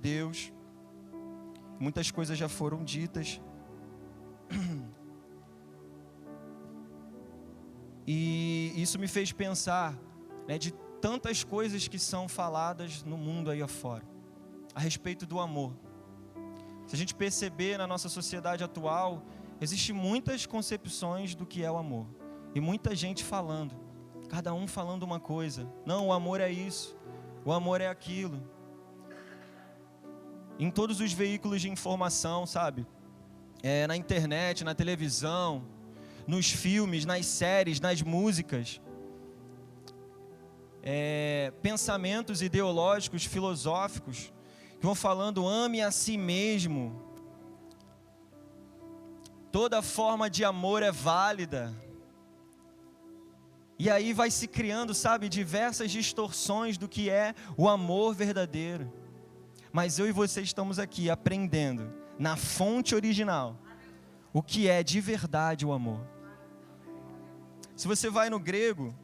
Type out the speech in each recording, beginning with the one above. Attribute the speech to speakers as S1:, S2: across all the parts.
S1: Deus. Muitas coisas já foram ditas. E isso me fez pensar, né, de tantas coisas que são faladas no mundo aí afora, a respeito do amor. Se a gente perceber na nossa sociedade atual, existem muitas concepções do que é o amor. E muita gente falando, cada um falando uma coisa. Não, o amor é isso, o amor é aquilo. Em todos os veículos de informação, sabe? Na internet, na televisão, nos filmes, nas séries, nas músicas. Pensamentos ideológicos, filosóficos, que vão falando, ame a si mesmo. Toda forma de amor é válida. E aí vai se criando, sabe, diversas distorções do que é o amor verdadeiro. Mas eu e você estamos aqui aprendendo, na fonte original, o que é de verdade o amor. Se você vai no grego,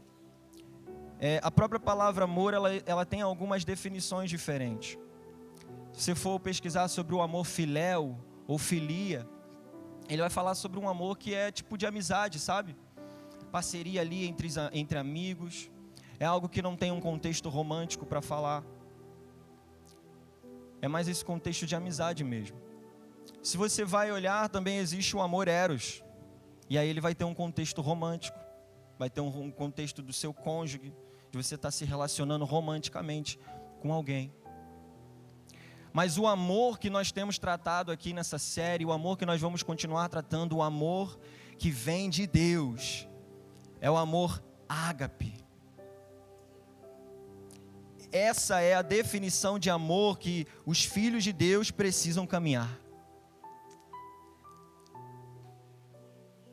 S1: a própria palavra amor, ela tem algumas definições diferentes. Se você for pesquisar sobre o amor filéu ou filia, ele vai falar sobre um amor que é tipo de amizade, sabe? Parceria ali entre amigos. É algo que não tem um contexto romântico para falar. É mais esse contexto de amizade mesmo. Se você vai olhar, também existe o amor eros. E aí ele vai ter um contexto romântico. Vai ter um contexto do seu cônjuge, de você estar se relacionando romanticamente com alguém. Mas o amor que nós temos tratado aqui nessa série, o amor que nós vamos continuar tratando, o amor que vem de Deus, é o amor ágape. Essa é a definição de amor que os filhos de Deus precisam caminhar.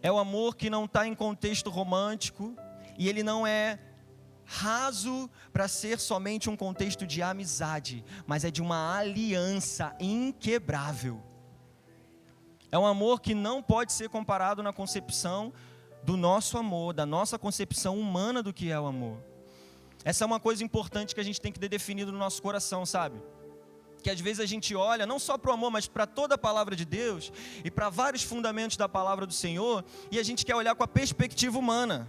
S1: É o amor que não está em contexto romântico e ele não é raso para ser somente um contexto de amizade, mas é de uma aliança inquebrável. É um amor que não pode ser comparado na concepção do nosso amor, da nossa concepção humana do que é o amor. Essa é uma coisa importante que a gente tem que ter definido no nosso coração, sabe? Que às vezes a gente olha não só para o amor, mas para toda a palavra de Deus e para vários fundamentos da palavra do Senhor, e a gente quer olhar com a perspectiva humana.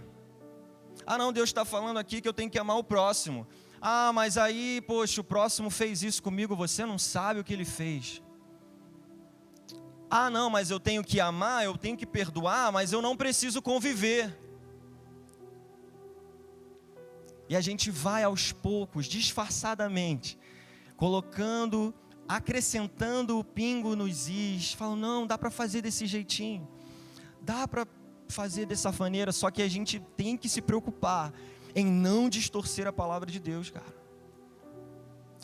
S1: Ah não, Deus está falando aqui que eu tenho que amar o próximo. Ah, mas aí, poxa, o próximo fez isso comigo, você não sabe o que ele fez. Ah não, mas eu tenho que amar, eu tenho que perdoar, mas eu não preciso conviver. E a gente vai aos poucos, disfarçadamente, colocando, acrescentando o pingo nos is, falando, não, dá para fazer desse jeitinho, dá para fazer dessa maneira, só que a gente tem que se preocupar em não distorcer a palavra de Deus, cara.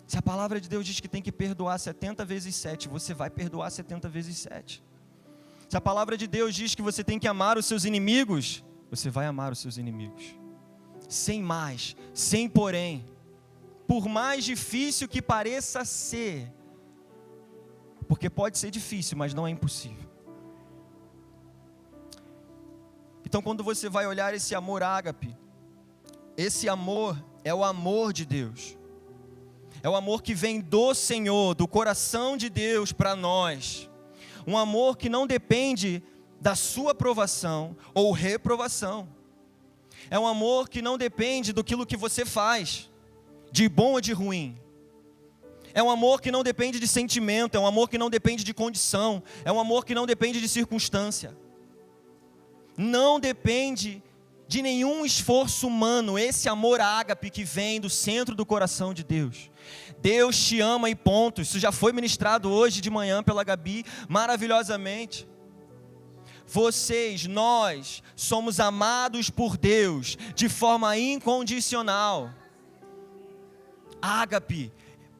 S1: Se a palavra de Deus diz que tem que perdoar 70 vezes 7, você vai perdoar 70 vezes 7. Se a palavra de Deus diz que você tem que amar os seus inimigos, você vai amar os seus inimigos. Sem mais, sem porém. Por mais difícil que pareça ser, porque pode ser difícil, mas não é impossível. Então quando você vai olhar esse amor ágape, esse amor é o amor de Deus. É o amor que vem do Senhor, do coração de Deus para nós. Um amor que não depende da sua aprovação ou reprovação. É um amor que não depende daquilo que você faz, de bom ou de ruim. É um amor que não depende de sentimento, é um amor que não depende de condição, é um amor que não depende de circunstância. Não depende de nenhum esforço humano, esse amor ágape que vem do centro do coração de Deus. Deus te ama e ponto. Isso já foi ministrado hoje de manhã pela Gabi, maravilhosamente. Nós somos amados por Deus de forma incondicional. Ágape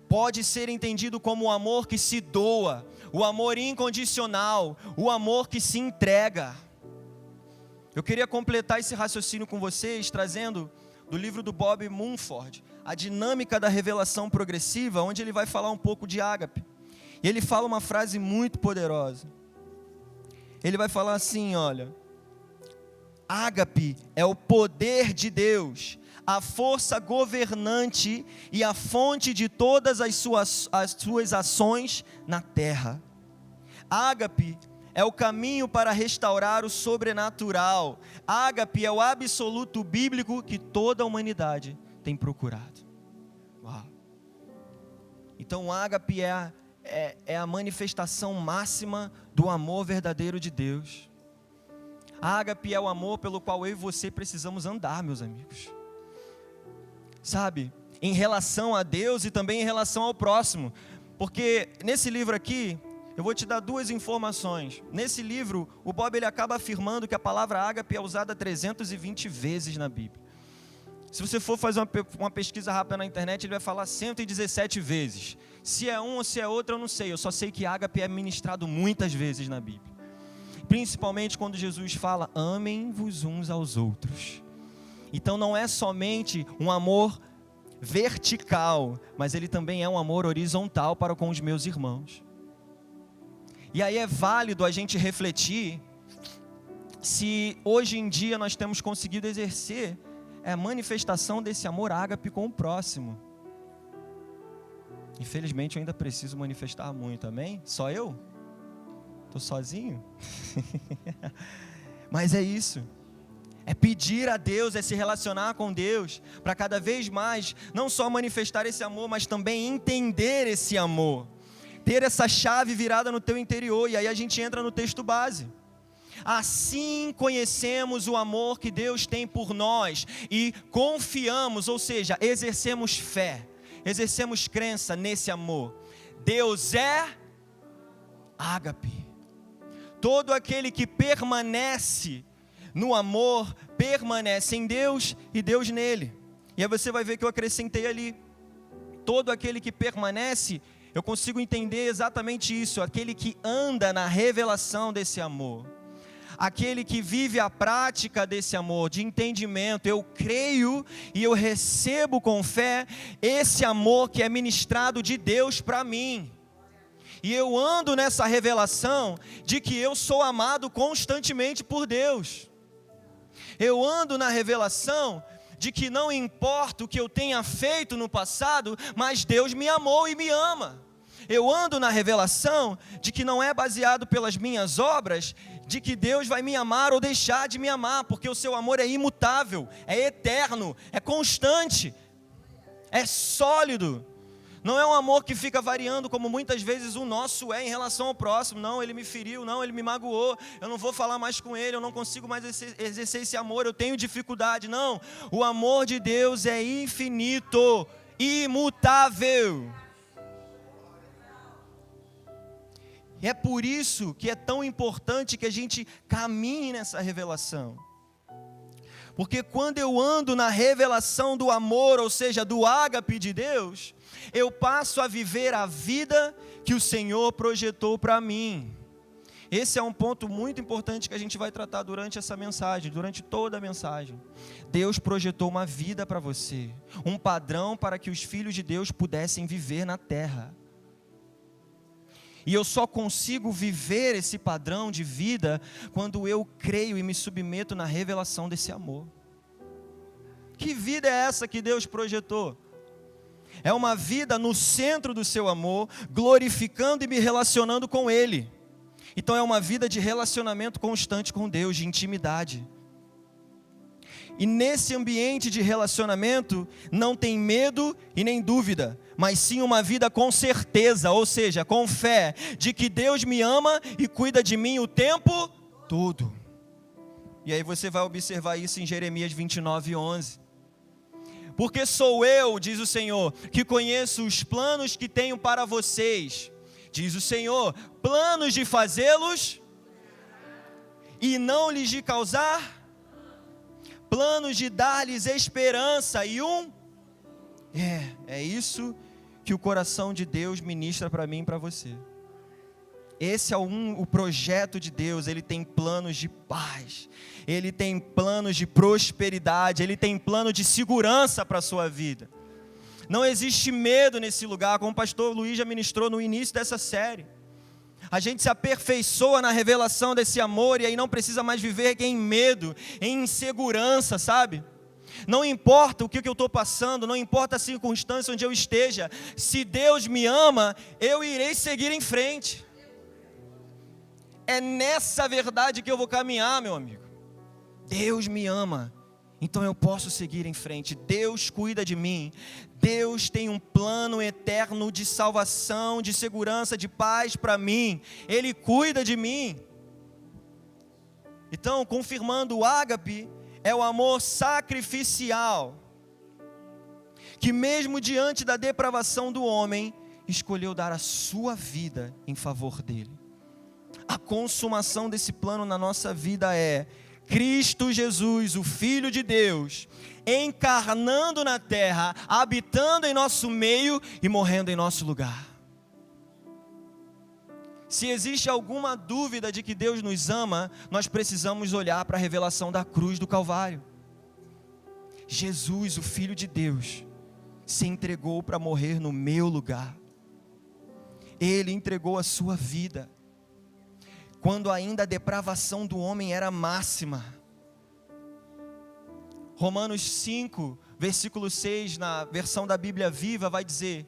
S1: pode ser entendido como o amor que se doa, o amor incondicional, o amor que se entrega. Eu queria completar esse raciocínio com vocês, trazendo do livro do Bob Mumford, A Dinâmica da Revelação Progressiva, onde ele vai falar um pouco de ágape. E ele fala uma frase muito poderosa. Ele vai falar assim, olha, ágape é o poder de Deus a força governante e a fonte de todas as suas ações na terra. Ágape é o caminho para restaurar o sobrenatural. Ágape é o absoluto bíblico que toda a humanidade tem procurado. Uau. Então, ágape é a manifestação máxima do amor verdadeiro de Deus. Ágape é o amor pelo qual eu e você precisamos andar, meus amigos. Sabe, em relação a Deus e também em relação ao próximo. Porque nesse livro aqui, eu vou te dar duas informações. Nesse livro, o Bob ele acaba afirmando que a palavra ágape é usada 320 vezes na Bíblia. Se você for fazer uma pesquisa rápida na internet, ele vai falar 117 vezes. Se é um ou se é outro, eu não sei. Eu só sei que ágape é ministrado muitas vezes na Bíblia. Principalmente quando Jesus fala, amem-vos uns aos outros. Então não é somente um amor vertical, mas ele também é um amor horizontal para com os meus irmãos. E aí é válido a gente refletir se hoje em dia nós temos conseguido exercer a manifestação desse amor ágape com o próximo. Infelizmente eu ainda preciso manifestar muito, amém? Só eu? Estou sozinho? Mas é isso. É pedir a Deus, é se relacionar com Deus, para cada vez mais, não só manifestar esse amor, mas também entender esse amor. Ter essa chave virada no teu interior, e aí a gente entra no texto base. Assim conhecemos o amor que Deus tem por nós, e confiamos, ou seja, exercemos fé, exercemos crença nesse amor. Deus é ágape. Todo aquele que permanece no amor, permanece em Deus e Deus nele. E aí você vai ver que eu acrescentei ali, todo aquele que permanece, eu consigo entender exatamente isso, aquele que anda na revelação desse amor, aquele que vive a prática desse amor, de entendimento. Eu creio e eu recebo com fé esse amor que é ministrado de Deus para mim. E eu ando nessa revelação de que eu sou amado constantemente por Deus. Eu ando na revelação de que não importa o que eu tenha feito no passado, mas Deus me amou e me ama. Eu ando na revelação de que não é baseado pelas minhas obras, de que Deus vai me amar ou deixar de me amar, porque o seu amor é imutável, é eterno, é constante, é sólido. Não é um amor que fica variando como muitas vezes o nosso é em relação ao próximo. Não, ele me feriu, não, ele me magoou, eu não vou falar mais com ele, eu não consigo mais exercer esse amor, eu tenho dificuldade. Não, o amor de Deus é infinito, imutável. E é por isso que é tão importante que a gente caminhe nessa revelação. Porque quando eu ando na revelação do amor, ou seja, do ágape de Deus, eu passo a viver a vida que o Senhor projetou para mim. Esse é um ponto muito importante que a gente vai tratar durante essa mensagem, durante toda a mensagem. Deus projetou uma vida para você, um padrão para que os filhos de Deus pudessem viver na terra. E eu só consigo viver esse padrão de vida quando eu creio e me submeto na revelação desse amor. Que vida é essa que Deus projetou? É uma vida no centro do seu amor, glorificando e me relacionando com Ele. Então é uma vida de relacionamento constante com Deus, de intimidade. E nesse ambiente de relacionamento não tem medo e nem dúvida, mas sim uma vida com certeza, ou seja, com fé, de que Deus me ama e cuida de mim o tempo todo. E aí você vai observar isso em Jeremias 29:11. Porque sou eu, diz o Senhor, que conheço os planos que tenho para vocês, diz o Senhor, planos de fazê-los e não lhes de causar, planos de dar-lhes esperança e é isso que o coração de Deus ministra para mim e para você. Esse é o projeto de Deus. Ele tem planos de paz, Ele tem planos de prosperidade, Ele tem plano de segurança para a sua vida. Não existe medo nesse lugar, como o pastor Luiz já ministrou no início dessa série. A gente se aperfeiçoa na revelação desse amor e aí não precisa mais viver em medo, em insegurança, sabe? Não importa o que eu estou passando, não importa a circunstância onde eu esteja, se Deus me ama, eu irei seguir em frente. É nessa verdade que eu vou caminhar, meu amigo. Deus me ama, então eu posso seguir em frente. Deus cuida de mim. Deus tem um plano eterno de salvação, de segurança, de paz para mim. Ele cuida de mim. Então, confirmando, o ágape é o amor sacrificial, que mesmo diante da depravação do homem, escolheu dar a sua vida em favor dele. A consumação desse plano na nossa vida é Cristo Jesus, o Filho de Deus, encarnando na terra, habitando em nosso meio e morrendo em nosso lugar. Se existe alguma dúvida de que Deus nos ama, nós precisamos olhar para a revelação da cruz do Calvário. Jesus, o Filho de Deus, se entregou para morrer no meu lugar. Ele entregou a sua vida, quando ainda a depravação do homem era máxima. Romanos 5, versículo 6, na versão da Bíblia Viva, vai dizer: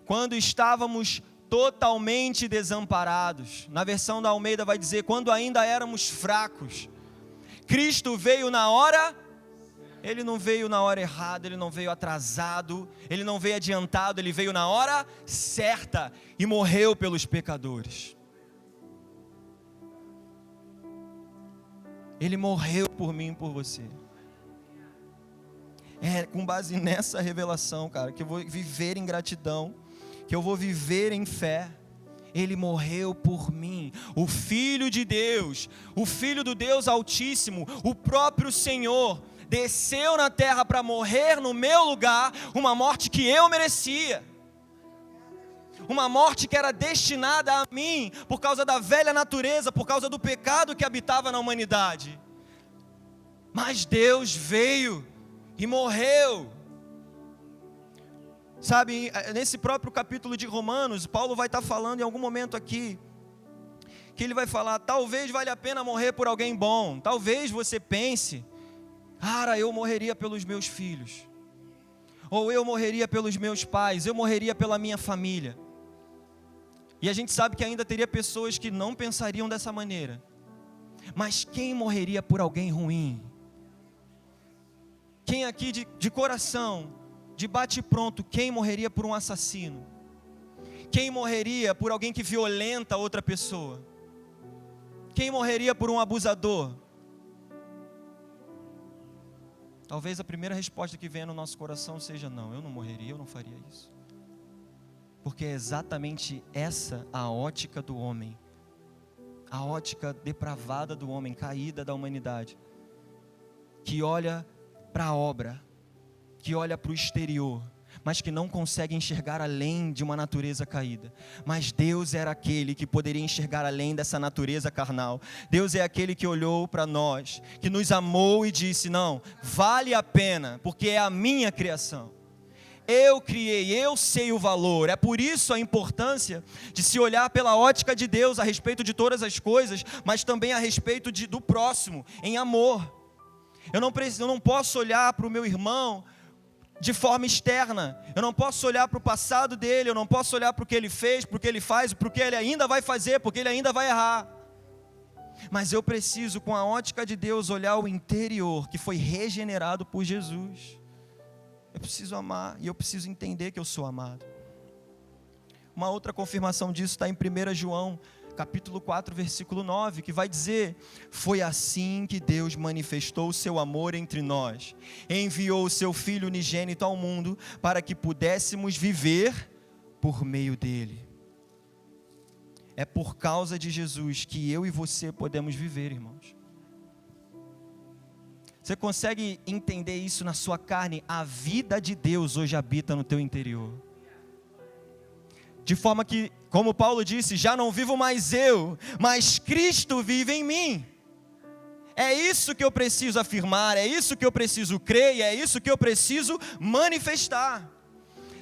S1: quando estávamos totalmente desamparados. Na versão da Almeida vai dizer: quando ainda éramos fracos, Cristo veio na hora. Ele não veio na hora errada, ele não veio atrasado, ele não veio adiantado, ele veio na hora certa e morreu pelos pecadores. Ele morreu por mim e por você. É com base nessa revelação, cara, que eu vou viver em gratidão, que eu vou viver em fé. Ele morreu por mim, o Filho de Deus, o Filho do Deus Altíssimo, o próprio Senhor, desceu na terra para morrer no meu lugar, uma morte que eu merecia, uma morte que era destinada a mim, por causa da velha natureza, por causa do pecado que habitava na humanidade. Mas Deus veio e morreu. Sabe, nesse próprio capítulo de Romanos, Paulo vai estar falando em algum momento aqui, que ele vai falar: talvez valha a pena morrer por alguém bom. Talvez você pense: cara, eu morreria pelos meus filhos, ou eu morreria pelos meus pais, eu morreria pela minha família. E a gente sabe que ainda teria pessoas que não pensariam dessa maneira. Mas quem morreria por alguém ruim? Quem aqui de coração, de bate pronto, quem morreria por um assassino? Quem morreria por alguém que violenta outra pessoa? Quem morreria por um abusador? Talvez a primeira resposta que venha no nosso coração seja: não, eu não morreria, eu não faria isso. Porque é exatamente essa a ótica do homem, a ótica depravada do homem, caída da humanidade, que olha para a obra, que olha para o exterior, mas que não consegue enxergar além de uma natureza caída. Mas Deus era aquele que poderia enxergar além dessa natureza carnal. Deus é aquele que olhou para nós, que nos amou e disse: não, vale a pena, porque é a minha criação. Eu criei, eu sei o valor. É por isso a importância de se olhar pela ótica de Deus a respeito de todas as coisas, mas também a respeito do próximo, em amor. Eu não posso olhar para o meu irmão de forma externa. Eu não posso olhar para o passado dele, eu não posso olhar para o que ele fez, para o que ele faz, para o que ele ainda vai fazer, porque ele ainda vai errar. Mas eu preciso, com a ótica de Deus, olhar o interior, que foi regenerado por Jesus. Eu preciso amar e eu preciso entender que eu sou amado. Uma outra confirmação disso está em 1 João, capítulo 4, versículo 9, que vai dizer: foi assim que Deus manifestou o seu amor entre nós, enviou o seu Filho unigênito ao mundo, para que pudéssemos viver por meio dele. É por causa de Jesus que eu e você podemos viver, irmãos. Você consegue entender isso na sua carne? A vida de Deus hoje habita no teu interior. De forma que, como Paulo disse, já não vivo mais eu, mas Cristo vive em mim. É isso que eu preciso afirmar, é isso que eu preciso crer e é isso que eu preciso manifestar.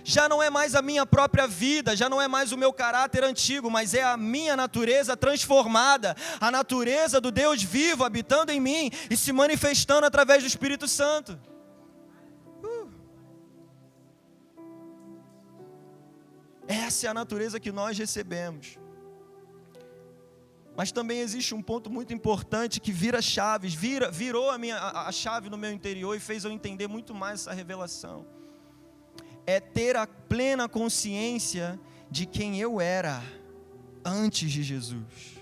S1: Já não é mais a minha própria vida, já não é mais o meu caráter antigo, mas é a minha natureza transformada, a natureza do Deus vivo habitando em mim e se manifestando através do Espírito Santo. Essa é a natureza que nós recebemos. Mas também existe um ponto muito importante que vira chaves, virou a chave no meu interior e fez eu entender muito mais essa revelação. É ter a plena consciência de quem eu era antes de Jesus.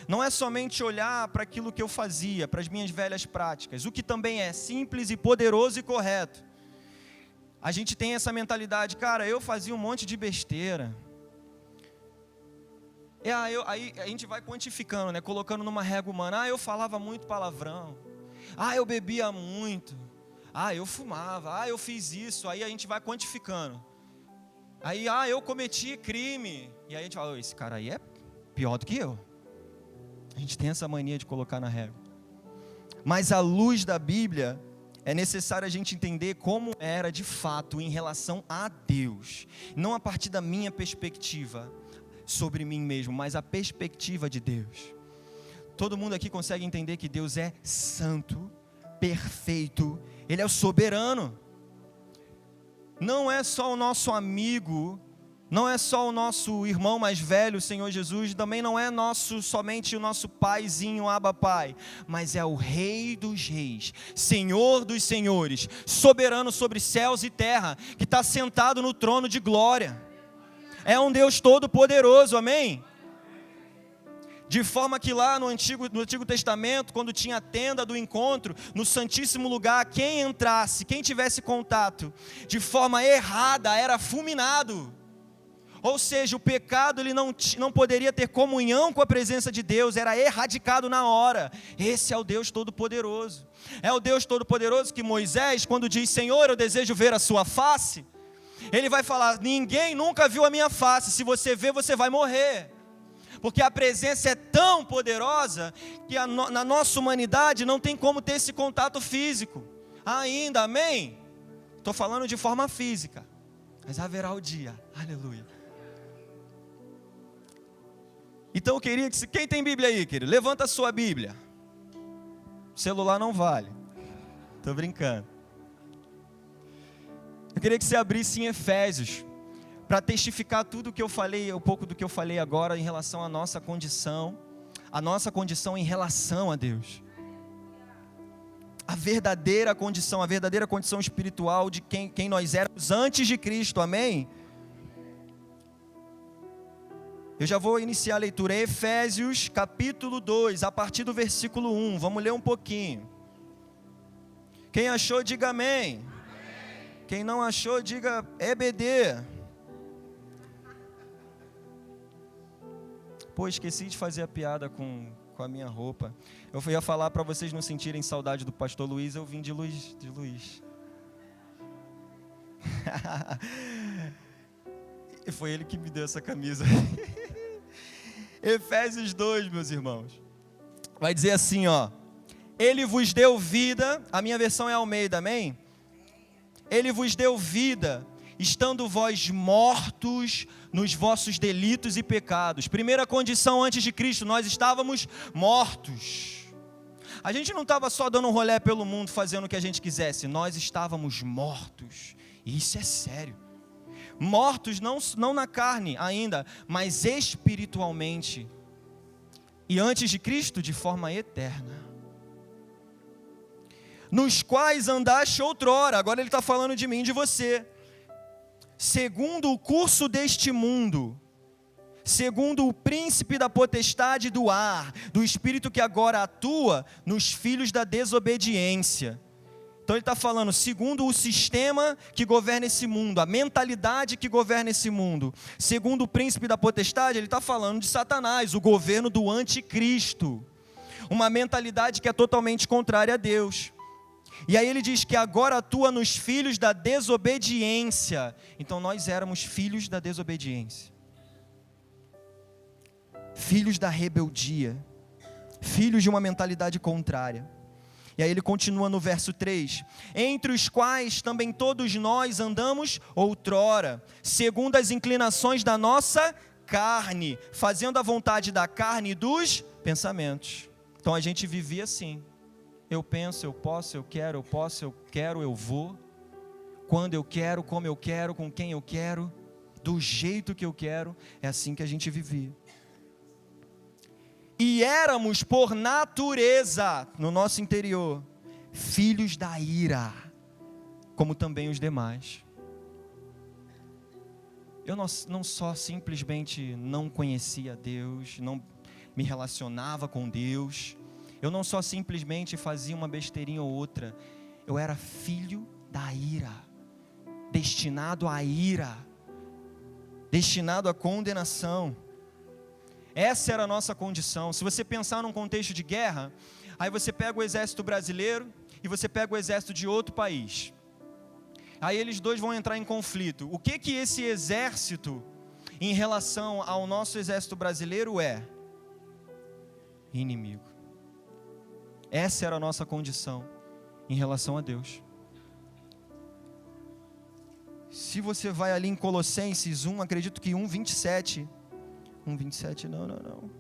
S1: Não é somente olhar para aquilo que eu fazia, para as minhas velhas práticas, o que também é simples e poderoso e correto. A gente tem essa mentalidade, cara, eu fazia um monte de besteira. Aí a gente vai quantificando, né? Colocando numa régua humana. Eu falava muito palavrão. Eu bebia muito. Eu fumava. Eu fiz isso. Aí a gente vai quantificando. Aí, eu cometi crime. E aí a gente fala, esse cara aí é pior do que eu. A gente tem essa mania de colocar na régua. Mas à luz da Bíblia, é necessário a gente entender como era de fato em relação a Deus. Não a partir da minha perspectiva sobre mim mesmo, mas a perspectiva de Deus. Todo mundo aqui consegue entender que Deus é santo, perfeito, Ele é o soberano. Não é só o nosso amigo, não é só o nosso irmão mais velho, o Senhor Jesus, também não é somente o nosso paizinho, Abba Pai, mas é o Rei dos reis, Senhor dos senhores, soberano sobre céus e terra, que está sentado no trono de glória. É um Deus todo-poderoso, amém? De forma que lá no Antigo Testamento, quando tinha a tenda do encontro, no Santíssimo Lugar, quem entrasse, quem tivesse contato de forma errada, era fulminado. Ou seja, o pecado ele não poderia ter comunhão com a presença de Deus, era erradicado na hora. Esse é o Deus Todo-Poderoso. É o Deus Todo-Poderoso que Moisés, quando diz, Senhor, eu desejo ver a sua face, ele vai falar, ninguém nunca viu a minha face, se você ver, você vai morrer. Porque a presença é tão poderosa, que na nossa humanidade não tem como ter esse contato físico. Ainda, amém? Estou falando de forma física, mas haverá o dia, aleluia. Então eu queria que, quem tem Bíblia aí, querido, levanta a sua Bíblia. O celular não vale, estou brincando. Eu queria que você abrisse em Efésios, para testificar tudo o que eu falei, um pouco do que eu falei agora em relação à nossa condição em relação a Deus. A verdadeira condição espiritual de quem nós éramos antes de Cristo, amém? Eu já vou iniciar a leitura, Efésios capítulo 2, a partir do versículo 1, vamos ler um pouquinho. Quem achou, diga amém. Quem não achou, diga EBD. Esqueci de fazer a piada com a minha roupa. Eu ia falar para vocês não sentirem saudade do pastor Luiz, eu vim de Luiz. E foi ele que me deu essa camisa. Efésios 2, meus irmãos. Vai dizer assim, Ele vos deu vida, a minha versão é Almeida, amém? Ele vos deu vida, estando vós mortos nos vossos delitos e pecados. Primeira condição antes de Cristo, nós estávamos mortos. A gente não estava só dando um rolê pelo mundo, fazendo o que a gente quisesse, nós estávamos mortos, e isso é sério. Mortos não na carne ainda, mas espiritualmente. E antes de Cristo, de forma eterna. Nos quais andaste outrora, agora ele está falando de mim e de você. Segundo o curso deste mundo, segundo o príncipe da potestade do ar, do espírito que agora atua nos filhos da desobediência. Então ele está falando, segundo o sistema que governa esse mundo, a mentalidade que governa esse mundo. Segundo o príncipe da potestade, ele está falando de Satanás, o governo do anticristo. Uma mentalidade que é totalmente contrária a Deus. E aí ele diz que agora atua nos filhos da desobediência. Então nós éramos filhos da desobediência. Filhos da rebeldia. Filhos de uma mentalidade contrária. E aí ele continua no verso 3. Entre os quais também todos nós andamos outrora, segundo as inclinações da nossa carne, fazendo a vontade da carne e dos pensamentos. Então a gente vivia assim. Eu penso, eu posso, eu quero, eu vou. Quando eu quero, como eu quero, com quem eu quero. do jeito que eu quero. É assim que a gente vivia. E éramos por natureza, no nosso interior, filhos da ira, como também os demais. Eu não só simplesmente não conhecia Deus, não me relacionava com Deus, eu não só simplesmente fazia uma besteirinha ou outra, eu era filho da ira, destinado à ira, destinado à condenação. Essa era a nossa condição. Se você pensar num contexto de guerra, aí você pega o exército brasileiro e você pega o exército de outro país. Aí eles dois vão entrar em conflito. O que esse exército, em relação ao nosso exército brasileiro, é? Inimigo. Essa era a nossa condição em relação a Deus. Se você vai ali em Colossenses 1, acredito que 1:27. 1:27, não.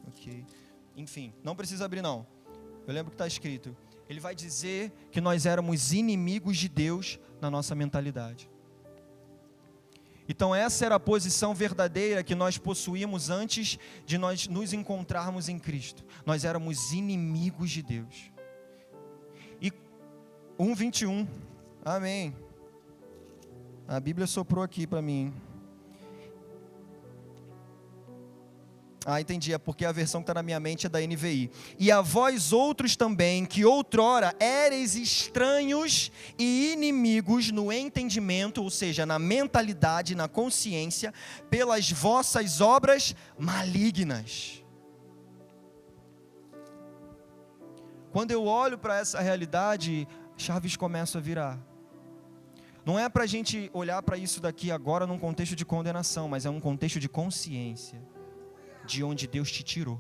S1: Ok. Enfim, não precisa abrir não. Eu lembro que está escrito. Ele vai dizer que nós éramos inimigos de Deus na nossa mentalidade. Então essa era a posição verdadeira que nós possuímos antes de nós nos encontrarmos em Cristo. Nós éramos inimigos de Deus. E 1:21, amém. A Bíblia soprou aqui para mim. Entendi, é porque a versão que está na minha mente é da NVI. E a vós outros também, que outrora éreis estranhos e inimigos no entendimento, ou seja, na mentalidade, na consciência, pelas vossas obras malignas. Quando eu olho para essa realidade, chaves começam a virar. Não é para a gente olhar para isso daqui agora num contexto de condenação, mas é um contexto de consciência. De onde Deus te tirou.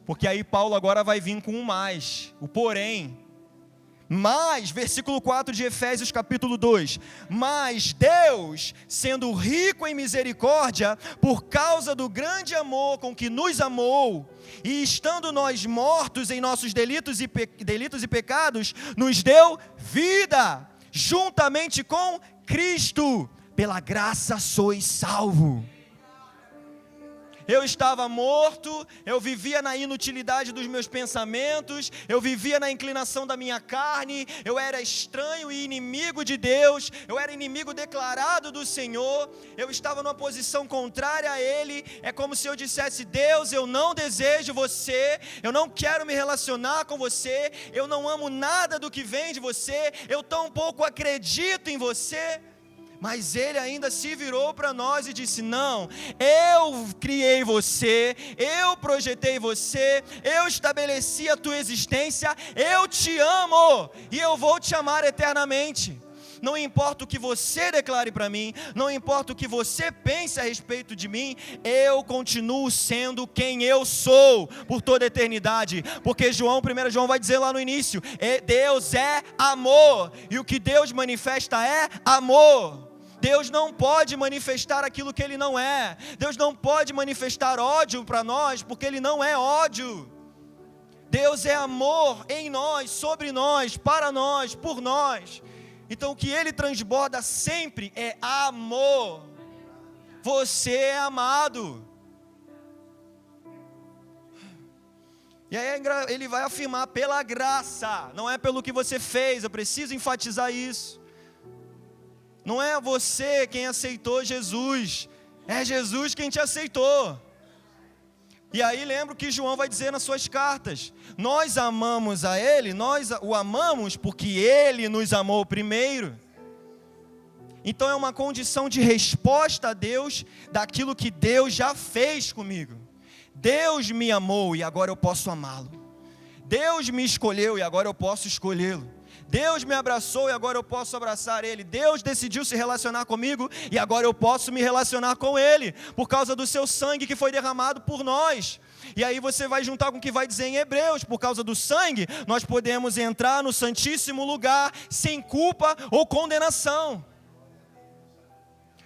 S1: Porque aí Paulo agora vai vir com um mais, o porém. Mas, versículo 4 de Efésios capítulo 2. Mas Deus, sendo rico em misericórdia, por causa do grande amor com que nos amou, e estando nós mortos em nossos delitos e pecados, nos deu vida, juntamente com Cristo. Pela graça sois salvo. Eu estava morto, eu vivia na inutilidade dos meus pensamentos, eu vivia na inclinação da minha carne, eu era estranho e inimigo de Deus, eu era inimigo declarado do Senhor, eu estava numa posição contrária a Ele. É como se eu dissesse: Deus, eu não desejo você, eu não quero me relacionar com você, eu não amo nada do que vem de você, eu tão pouco acredito em você. Mas Ele ainda se virou para nós e disse: não, eu criei você, eu projetei você, eu estabeleci a tua existência, eu te amo e eu vou te amar eternamente. Não importa o que você declare para mim, não importa o que você pense a respeito de mim, eu continuo sendo quem eu sou por toda a eternidade. Porque 1 João vai dizer lá no início, Deus é amor, e o que Deus manifesta é amor. Deus não pode manifestar aquilo que Ele não é. Deus não pode manifestar ódio para nós, porque Ele não é ódio. Deus é amor em nós, sobre nós, para nós, por nós. Então o que Ele transborda sempre é amor. Você é amado. E aí Ele vai afirmar: pela graça, não é pelo que você fez. Eu preciso enfatizar isso. Não é você quem aceitou Jesus, é Jesus quem te aceitou. E aí lembra o que João vai dizer nas suas cartas: nós amamos a Ele, nós o amamos porque Ele nos amou primeiro. Então é uma condição de resposta a Deus daquilo que Deus já fez comigo. Deus me amou e agora eu posso amá-lo. Deus me escolheu e agora eu posso escolhê-lo. Deus me abraçou e agora eu posso abraçar Ele. Deus decidiu se relacionar comigo e agora eu posso me relacionar com Ele, por causa do seu sangue que foi derramado por nós. E aí você vai juntar com o que vai dizer em Hebreus: por causa do sangue, nós podemos entrar no santíssimo lugar sem culpa ou condenação.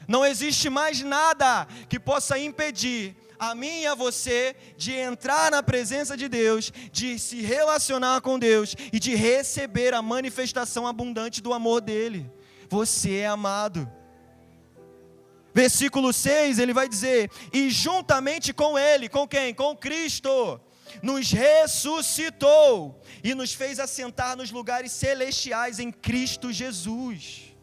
S1: Não existe mais nada que possa impedir a mim e a você de entrar na presença de Deus, de se relacionar com Deus e de receber a manifestação abundante do amor dele. Você é amado. Versículo 6, ele vai dizer: e juntamente com ele, com quem? Com Cristo, nos ressuscitou e nos fez assentar nos lugares celestiais em Cristo Jesus.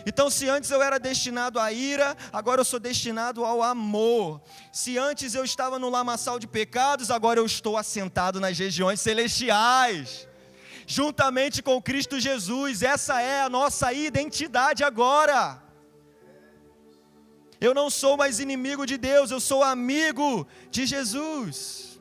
S1: Então, se antes eu era destinado à ira, agora eu sou destinado ao amor. Se antes eu estava no lamaçal de pecados, agora eu estou assentado nas regiões celestiais, juntamente com Cristo Jesus. Essa é a nossa identidade agora. Eu não sou mais inimigo de Deus, eu sou amigo de Jesus.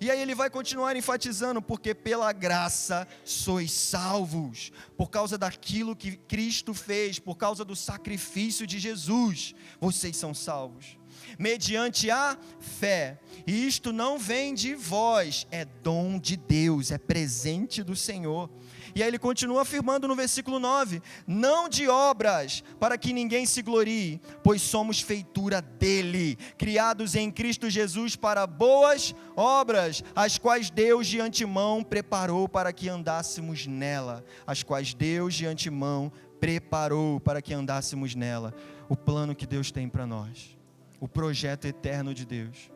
S1: E aí ele vai continuar enfatizando: porque pela graça sois salvos, por causa daquilo que Cristo fez, por causa do sacrifício de Jesus, vocês são salvos, mediante a fé, e isto não vem de vós, é dom de Deus, é presente do Senhor. E aí ele continua afirmando no versículo 9: não de obras, para que ninguém se glorie, pois somos feitura dele, criados em Cristo Jesus para boas obras, as quais Deus de antemão preparou para que andássemos nela, as quais Deus de antemão preparou para que andássemos nela. O plano que Deus tem para nós, o projeto eterno de Deus.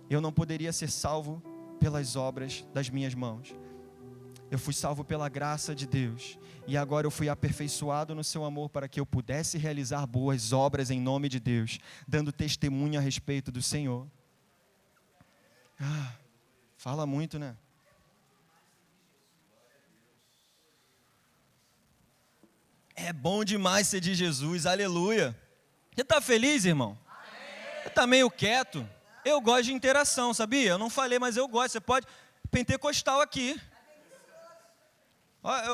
S1: Eu não poderia ser salvo pelas obras das minhas mãos. Eu fui salvo pela graça de Deus, e agora eu fui aperfeiçoado no seu amor para que eu pudesse realizar boas obras em nome de Deus, dando testemunho a respeito do Senhor. Fala muito, né? É bom demais ser de Jesus, aleluia. Você está feliz, irmão? Você está meio quieto? Eu gosto de interação, sabia? Eu não falei, mas eu gosto. Você pode, pentecostal aqui.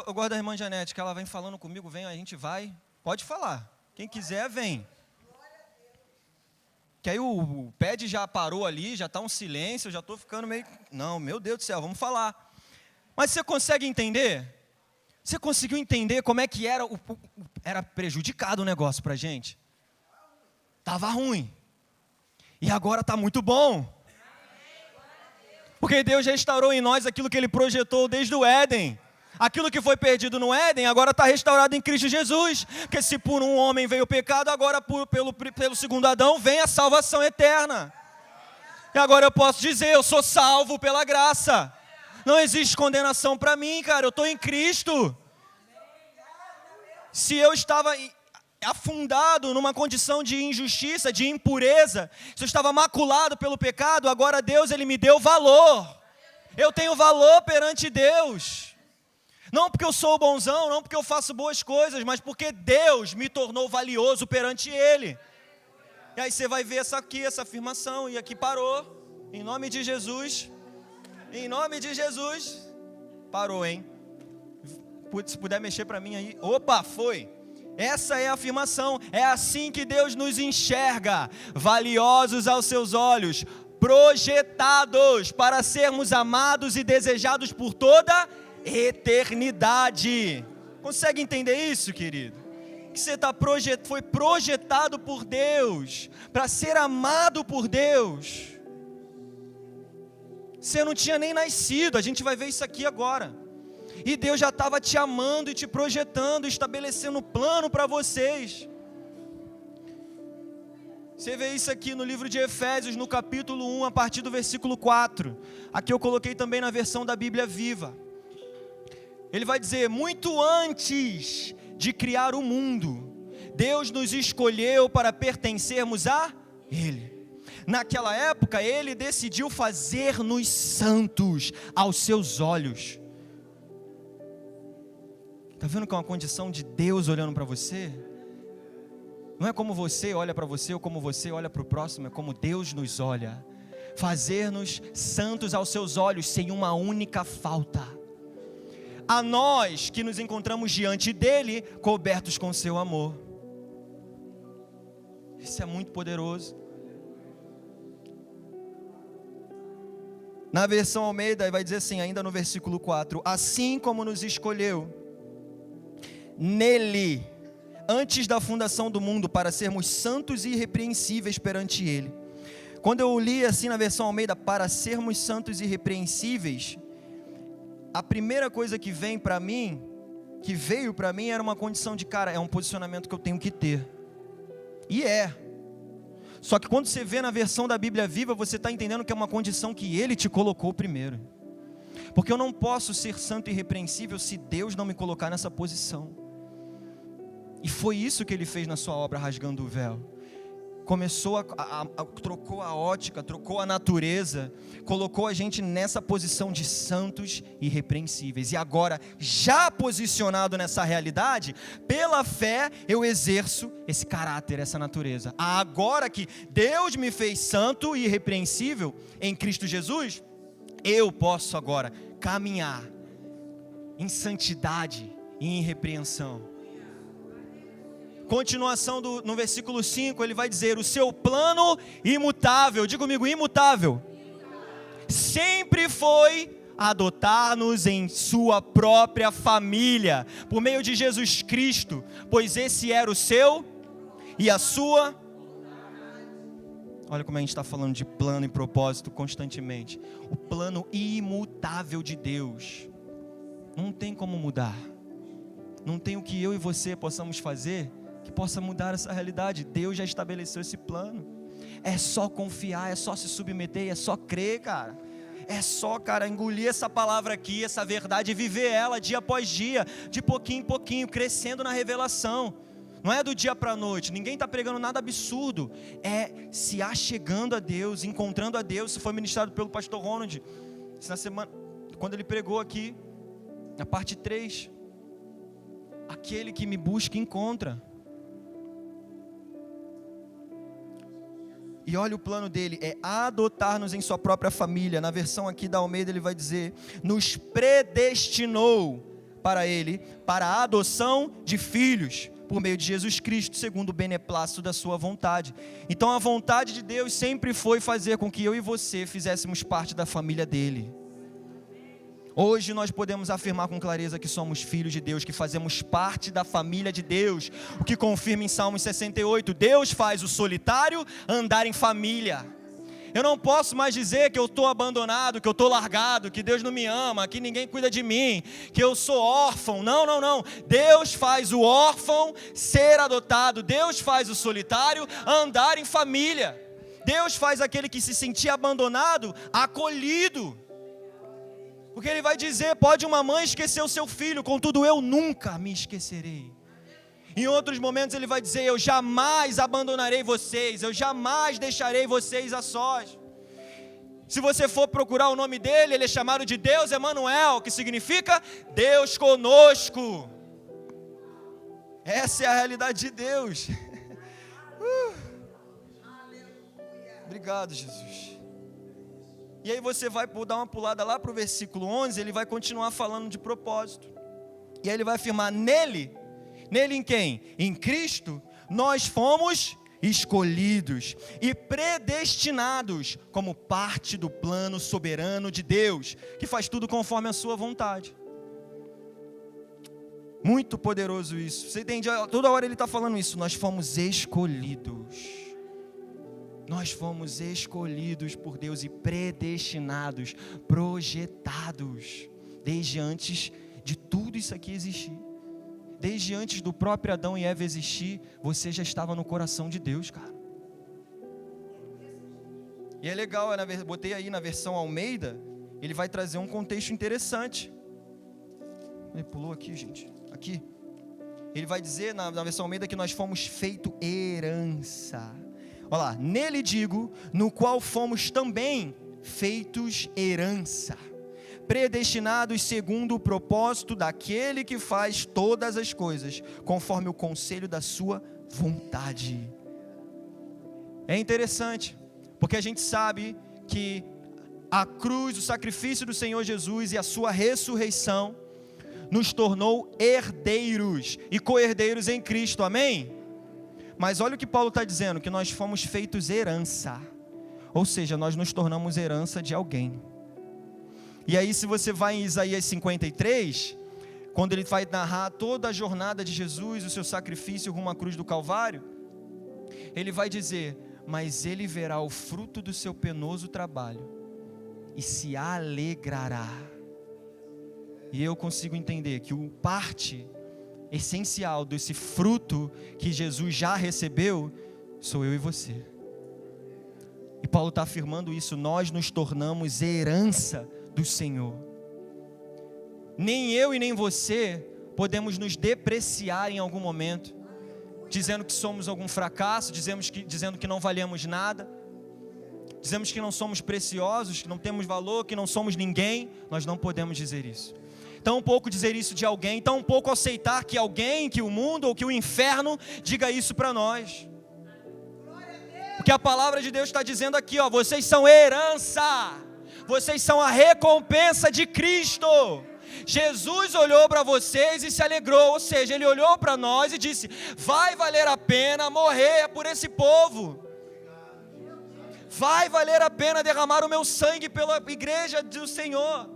S1: Eu gosto da irmã Janete, que ela vem falando comigo, vem, a gente vai, pode falar, quem quiser vem. Que aí o pad já parou ali, já está um silêncio, eu já estou ficando meio, não, meu Deus do céu, vamos falar. Mas você consegue entender? Você conseguiu entender como é que era prejudicado o negócio para a gente? Estava ruim, e agora está muito bom. Porque Deus restaurou em nós aquilo que Ele projetou desde o Éden. Aquilo que foi perdido no Éden, agora está restaurado em Cristo Jesus. Porque se por um homem veio o pecado, agora pelo segundo Adão vem a salvação eterna. E agora eu posso dizer, eu sou salvo pela graça. Não existe condenação para mim, cara, eu estou em Cristo. Se eu estava afundado numa condição de injustiça, de impureza, se eu estava maculado pelo pecado, agora Deus, Ele me deu valor. Eu tenho valor perante Deus. Não porque eu sou bonzão, não porque eu faço boas coisas, mas porque Deus me tornou valioso perante Ele. E aí você vai ver essa afirmação, e aqui parou, em nome de Jesus, parou, hein? Se puder mexer para mim aí, opa, foi. Essa é a afirmação, é assim que Deus nos enxerga, valiosos aos seus olhos, projetados para sermos amados e desejados por toda eternidade. Consegue entender isso, querido? Que você foi projetado por Deus para ser amado por Deus. Você não tinha nem nascido, a gente vai ver isso aqui agora. E Deus já estava te amando e te projetando, estabelecendo um plano para vocês. Você vê isso aqui no livro de Efésios, no capítulo 1, a partir do versículo 4. Aqui eu coloquei também na versão da Bíblia Viva. Ele vai dizer: muito antes de criar o mundo, Deus nos escolheu para pertencermos a Ele. Naquela época, Ele decidiu fazer-nos santos aos seus olhos. Está vendo que é uma condição de Deus olhando para você? Não é como você olha para você ou como você olha para o próximo, é como Deus nos olha. Fazer-nos santos aos seus olhos, sem uma única falta. A nós que nos encontramos diante dEle, cobertos com seu amor. Isso é muito poderoso. Na versão Almeida vai dizer assim, ainda no versículo 4: assim como nos escolheu nele antes da fundação do mundo, para sermos santos e irrepreensíveis perante Ele. Quando eu li assim na versão Almeida, para sermos santos e irrepreensíveis, a primeira coisa que veio para mim, era uma condição de, cara, é um posicionamento que eu tenho que ter. E é. Só que quando você vê na versão da Bíblia Viva, você está entendendo que é uma condição que Ele te colocou primeiro. Porque eu não posso ser santo e irrepreensível se Deus não me colocar nessa posição. E foi isso que Ele fez na sua obra, rasgando o véu. Trocou a ótica, trocou a natureza, colocou a gente nessa posição de santos e irrepreensíveis. E agora, já posicionado nessa realidade, pela fé eu exerço esse caráter, essa natureza. Agora que Deus me fez santo e irrepreensível em Cristo Jesus, eu posso agora caminhar em santidade e em irrepreensão. Continuação no versículo 5, ele vai dizer: o seu plano imutável, diga comigo, imutável, sempre foi adotar-nos em sua própria família, por meio de Jesus Cristo, pois esse era o seu e a sua. Olha como a gente está falando de plano e propósito constantemente. O plano imutável de Deus, não tem como mudar, não tem o que eu e você possamos fazer que possa mudar essa realidade. Deus já estabeleceu esse plano. É só confiar, é só se submeter, é só crer, cara. É só, cara, engolir essa palavra aqui, essa verdade, e viver ela dia após dia, de pouquinho em pouquinho, crescendo na revelação. Não é do dia para a noite, ninguém está pregando nada absurdo. É se achegando a Deus, encontrando a Deus. Isso foi ministrado pelo pastor Ronald na semana, quando ele pregou aqui, na parte 3. Aquele que me busca, encontra. E olha o plano dele, é adotar-nos em sua própria família. Na versão aqui da Almeida ele vai dizer: nos predestinou para ele, para a adoção de filhos, por meio de Jesus Cristo, segundo o beneplácito da sua vontade. Então a vontade de Deus sempre foi fazer com que eu e você fizéssemos parte da família dele. Hoje nós podemos afirmar com clareza que somos filhos de Deus, que fazemos parte da família de Deus, o que confirma em Salmos 68, Deus faz o solitário andar em família. Eu não posso mais dizer que eu estou abandonado, que eu estou largado, que Deus não me ama, que ninguém cuida de mim, que eu sou órfão. Não, não, não. Deus faz o órfão ser adotado, Deus faz o solitário andar em família. Deus faz aquele que se sentia abandonado, acolhido. Porque Ele vai dizer: pode uma mãe esquecer o seu filho, contudo eu nunca me esquecerei. Em outros momentos Ele vai dizer: eu jamais abandonarei vocês, eu jamais deixarei vocês a sós. Se você for procurar o nome dele, ele é chamado de Deus Emanuel, que significa Deus conosco. Essa é a realidade de Deus. Obrigado, Jesus. E aí você vai dar uma pulada lá para o versículo 11, ele vai continuar falando de propósito. E aí ele vai afirmar: nele em quem? Em Cristo, nós fomos escolhidos e predestinados como parte do plano soberano de Deus, que faz tudo conforme a sua vontade. Muito poderoso isso. Você entende? Toda hora ele está falando isso. Nós fomos escolhidos. Nós fomos escolhidos por Deus e predestinados, projetados, desde antes de tudo isso aqui existir. Desde antes do próprio Adão e Eva existir, você já estava no coração de Deus, cara. E é legal, botei aí na versão Almeida, ele vai trazer um contexto interessante. Ele pulou aqui, gente. Aqui. Ele vai dizer na versão Almeida que nós fomos feito herança. Olha lá, nele digo, no qual fomos também feitos herança, predestinados segundo o propósito daquele que faz todas as coisas, conforme o conselho da sua vontade. É interessante, porque a gente sabe que a cruz, o sacrifício do Senhor Jesus e a sua ressurreição nos tornou herdeiros e co-herdeiros em Cristo, amém? Mas olha o que Paulo está dizendo, que nós fomos feitos herança, ou seja, nós nos tornamos herança de alguém. E aí se você vai em Isaías 53, quando ele vai narrar toda a jornada de Jesus, o seu sacrifício rumo à cruz do Calvário, ele vai dizer: mas ele verá o fruto do seu penoso trabalho e se alegrará. E eu consigo entender que o parte essencial desse fruto que Jesus já recebeu, sou eu e você. E Paulo está afirmando isso: nós nos tornamos herança do Senhor. Nem eu e nem você podemos nos depreciar em algum momento, dizendo que somos algum fracasso, dizendo que não valemos nada, dizemos que não somos preciosos, que não temos valor, que não somos ninguém. Nós não podemos dizer isso. Tão pouco dizer isso de alguém, tão pouco aceitar que alguém, que o mundo ou que o inferno diga isso para nós. Porque a palavra de Deus está dizendo aqui, ó, vocês são herança, vocês são a recompensa de Cristo. Jesus olhou para vocês e se alegrou, ou seja, Ele olhou para nós e disse: vai valer a pena morrer por esse povo, vai valer a pena derramar o meu sangue pela igreja do Senhor,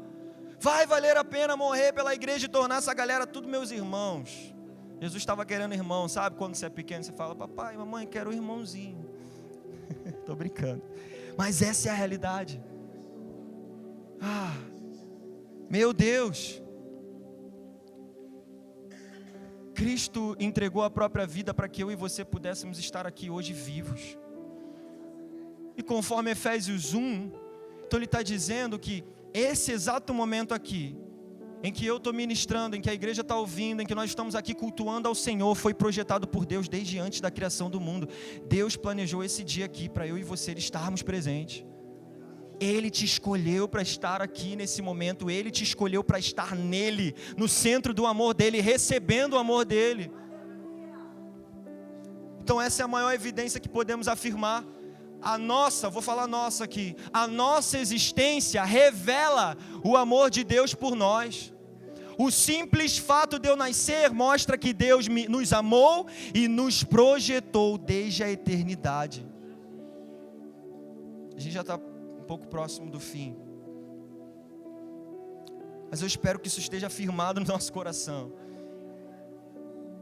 S1: vai valer a pena morrer pela igreja e tornar essa galera tudo meus irmãos. Jesus estava querendo irmão, sabe? Quando você é pequeno, você fala: papai, mamãe, quero um irmãozinho. Estou brincando, mas essa é a realidade. Meu Deus, Cristo entregou a própria vida para que eu e você pudéssemos estar aqui hoje vivos. E conforme Efésios 1, então ele está dizendo que esse exato momento aqui, em que eu estou ministrando, em que a igreja está ouvindo, em que nós estamos aqui cultuando ao Senhor, foi projetado por Deus desde antes da criação do mundo. Deus planejou esse dia aqui para eu e você estarmos presentes. Ele te escolheu para estar aqui nesse momento, Ele te escolheu para estar nele, no centro do amor dEle, recebendo o amor dEle. Então essa é a maior evidência que podemos afirmar. Vou falar nossa aqui, a nossa existência revela o amor de Deus por nós. O simples fato de eu nascer mostra que Deus nos amou e nos projetou desde a eternidade. A gente já está um pouco próximo do fim, mas eu espero que isso esteja firmado no nosso coração,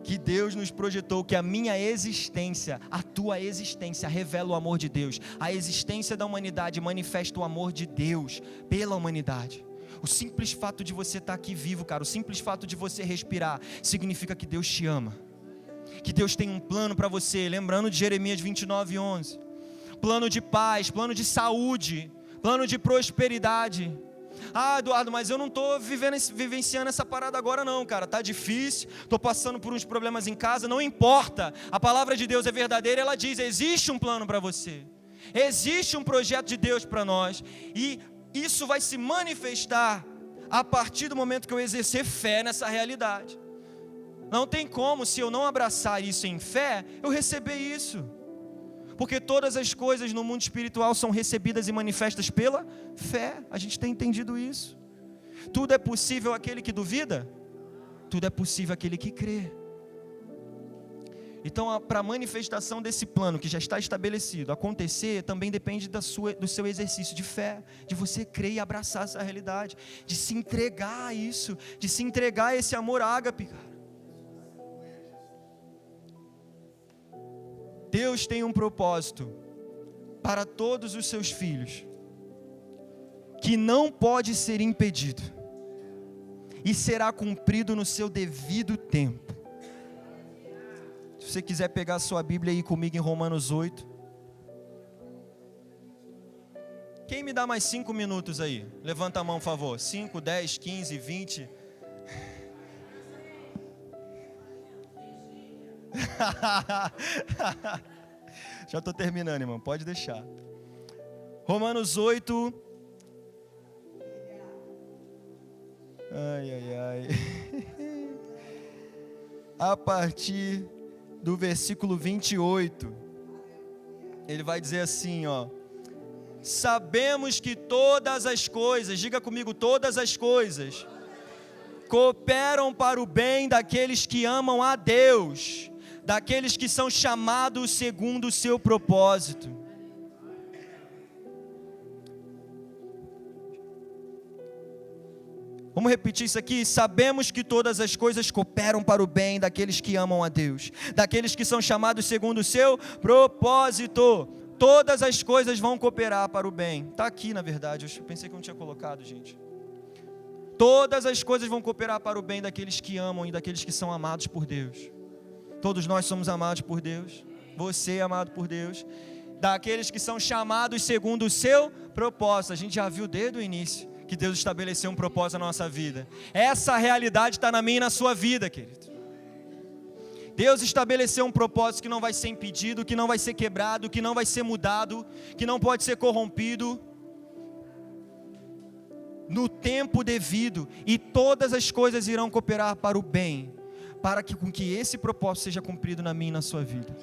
S1: que Deus nos projetou, que a minha existência, a tua existência revela o amor de Deus. A existência da humanidade manifesta o amor de Deus pela humanidade. O simples fato de você estar aqui vivo, cara, o simples fato de você respirar, significa que Deus te ama, que Deus tem um plano para você. Lembrando de Jeremias 29:11, plano de paz, plano de saúde, plano de prosperidade. Eduardo, mas eu não estou vivenciando essa parada agora não, cara, está difícil, estou passando por uns problemas em casa. Não importa, a palavra de Deus é verdadeira, ela diz: existe um plano para você, existe um projeto de Deus para nós, e isso vai se manifestar a partir do momento que eu exercer fé nessa realidade. Não tem como, se eu não abraçar isso em fé, eu receber isso. Porque todas as coisas no mundo espiritual são recebidas e manifestas pela fé. A gente tem entendido isso. Tudo é possível àquele que duvida, tudo é possível àquele que crê. Então, para a manifestação desse plano que já está estabelecido acontecer, também depende do seu exercício de fé, de você crer e abraçar essa realidade, de se entregar a isso, de se entregar a esse amor ágape, cara. Deus tem um propósito para todos os seus filhos, que não pode ser impedido, e será cumprido no seu devido tempo. Se você quiser pegar a sua Bíblia aí comigo em Romanos 8. Quem me dá mais 5 minutos aí? Levanta a mão, por favor. 5, 10, 15, 20. Já estou terminando, irmão, pode deixar. Romanos 8. Ai. A partir do versículo 28, ele vai dizer assim, ó: sabemos que todas as coisas, diga comigo, todas as coisas cooperam para o bem daqueles que amam a Deus, daqueles que são chamados segundo o seu propósito. Vamos repetir isso aqui? Sabemos que todas as coisas cooperam para o bem daqueles que amam a Deus, daqueles que são chamados segundo o seu propósito. Todas as coisas vão cooperar para o bem. Está aqui, na verdade, eu pensei que eu não tinha colocado, gente. Todas as coisas vão cooperar para o bem daqueles que amam e daqueles que são amados por Deus. Todos nós somos amados por Deus. Você é amado por Deus. Daqueles que são chamados segundo o seu propósito. A gente já viu desde o início que Deus estabeleceu um propósito na nossa vida. Essa realidade está na minha e na sua vida, querido. Deus estabeleceu um propósito que não vai ser impedido, que não vai ser quebrado, que não vai ser mudado, que não pode ser corrompido. No tempo devido, e todas as coisas irão cooperar para o bem, para que com que esse propósito seja cumprido na minha e na sua vida.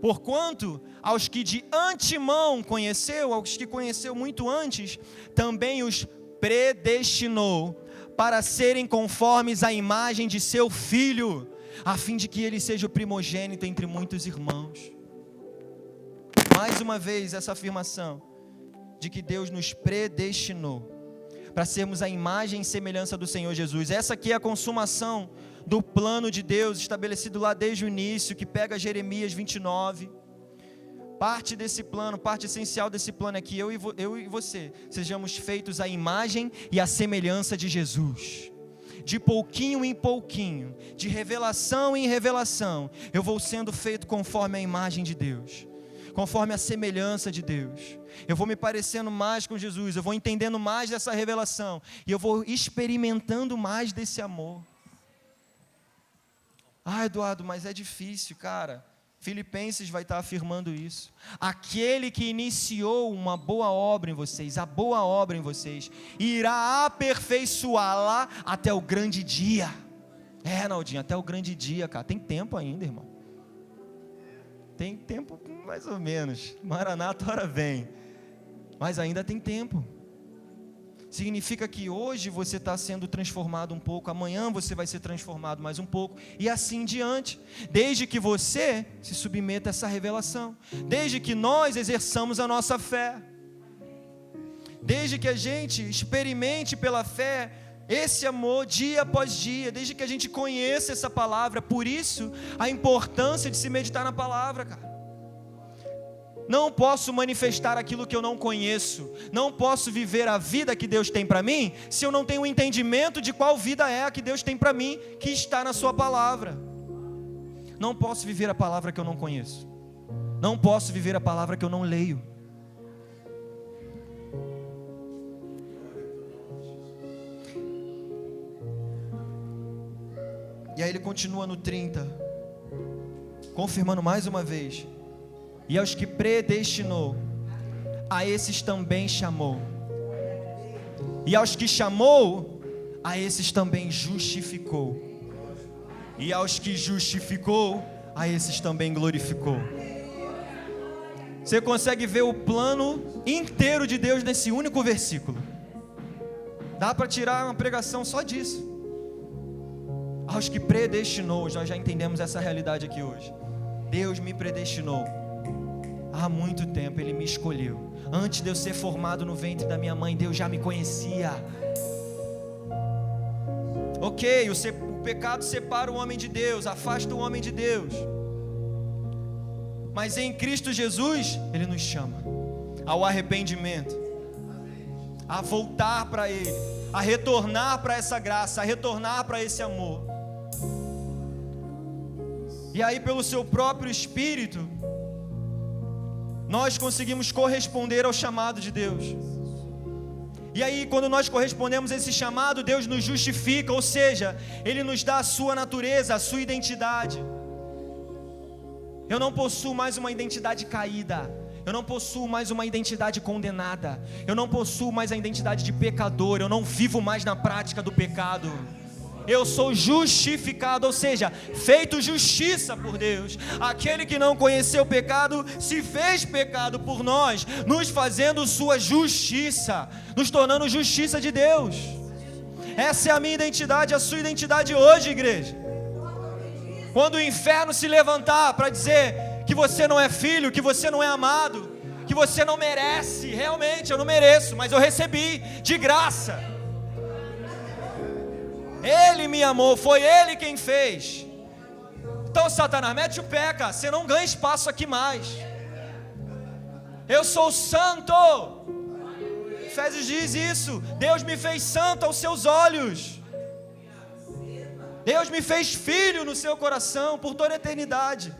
S1: Porquanto, aos que de antemão conheceu, aos que conheceu muito antes, também os predestinou para serem conformes à imagem de seu Filho, a fim de que ele seja o primogênito entre muitos irmãos. Mais uma vez essa afirmação de que Deus nos predestinou para sermos a imagem e semelhança do Senhor Jesus. Essa aqui é a consumação do plano de Deus estabelecido lá desde o início, que pega Jeremias 29. Parte desse plano, parte essencial desse plano é que eu e você sejamos feitos à imagem e à semelhança de Jesus. De pouquinho em pouquinho, de revelação em revelação, eu vou sendo feito conforme a imagem de Deus, conforme a semelhança de Deus. Eu vou me parecendo mais com Jesus, eu vou entendendo mais dessa revelação, e eu vou experimentando mais desse amor. Ah, Eduardo, mas é difícil, cara. Filipenses vai estar afirmando isso. Aquele que iniciou uma boa obra em vocês, a boa obra em vocês, irá aperfeiçoá-la até o grande dia. Naldinho, até o grande dia, cara. Tem tempo ainda, irmão. Tem tempo mais ou menos. Maranata, hora vem. Mas ainda tem tempo. Significa que hoje você está sendo transformado um pouco, amanhã você vai ser transformado mais um pouco, e assim diante, desde que você se submeta a essa revelação, desde que nós exerçamos a nossa fé, desde que a gente experimente pela fé esse amor dia após dia, desde que a gente conheça essa palavra. Por isso a importância de se meditar na palavra, cara. Não posso manifestar aquilo que eu não conheço. Não posso viver a vida que Deus tem para mim se eu não tenho um entendimento de qual vida é a que Deus tem para mim, que está na sua palavra. Não posso viver a palavra que eu não conheço. Não posso viver a palavra que eu não leio. E aí ele continua no 30, confirmando mais uma vez. E aos que predestinou, a esses também chamou. E aos que chamou, a esses também justificou. E aos que justificou, a esses também glorificou. Você consegue ver o plano inteiro de Deus nesse único versículo. Dá para tirar uma pregação só disso. Aos que predestinou, nós já entendemos essa realidade aqui hoje. Deus me predestinou. Há muito tempo Ele me escolheu. Antes de eu ser formado no ventre da minha mãe, Deus já me conhecia. Ok, o pecado separa o homem de Deus, afasta o homem de Deus. Mas em Cristo Jesus, Ele nos chama ao arrependimento, a voltar para Ele, a retornar para essa graça, a retornar para esse amor. E aí, pelo seu próprio Espírito, nós conseguimos corresponder ao chamado de Deus. E aí, quando nós correspondemos a esse chamado, Deus nos justifica, ou seja, Ele nos dá a sua natureza, a sua identidade. Eu não possuo mais uma identidade caída. Eu não possuo mais uma identidade condenada. Eu não possuo mais a identidade de pecador. Eu não vivo mais na prática do pecado. Eu sou justificado, ou seja, feito justiça por Deus. Aquele que não conheceu o pecado se fez pecado por nós, nos fazendo sua justiça, nos tornando justiça de Deus. Essa é a minha identidade, a sua identidade hoje, igreja. Quando o inferno se levantar para dizer que você não é filho, que você não é amado, que você não merece. Realmente eu não mereço, mas eu recebi de graça. Ele me amou, foi Ele quem fez. Então, Satanás, mete o pé, cara. Você não ganha espaço aqui mais. Eu sou santo. Efésios diz isso. Deus me fez santo aos seus olhos. Deus me fez filho no seu coração por toda a eternidade.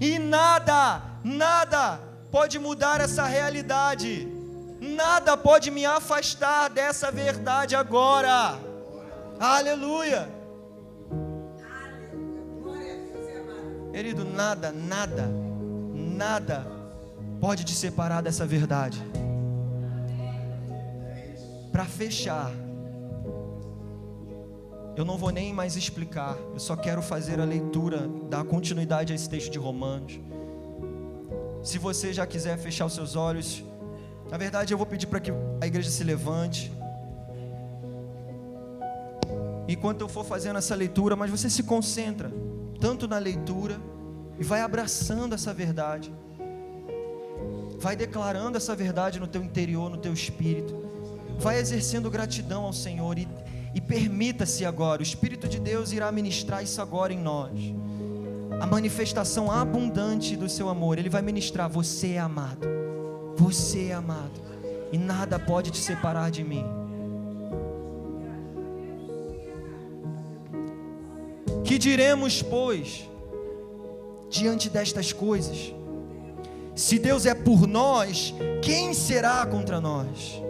S1: E nada pode mudar essa realidade. Nada pode me afastar dessa verdade agora. Aleluia. Querido, nada pode te separar dessa verdade. Para fechar, eu não vou nem mais explicar, eu só quero fazer a leitura, dar continuidade a esse texto de Romanos. Se você já quiser fechar os seus olhos, na verdade eu vou pedir para que a igreja se levante. Enquanto eu for fazendo essa leitura, mas você se concentra tanto na leitura e vai abraçando essa verdade, vai declarando essa verdade no teu interior, no teu espírito, vai exercendo gratidão ao Senhor e permita-se agora, o Espírito de Deus irá ministrar isso agora em nós, a manifestação abundante do seu amor. Ele vai ministrar: você é amado, e nada pode te separar de mim. Que diremos, pois, diante destas coisas? Se Deus é por nós, quem será contra nós?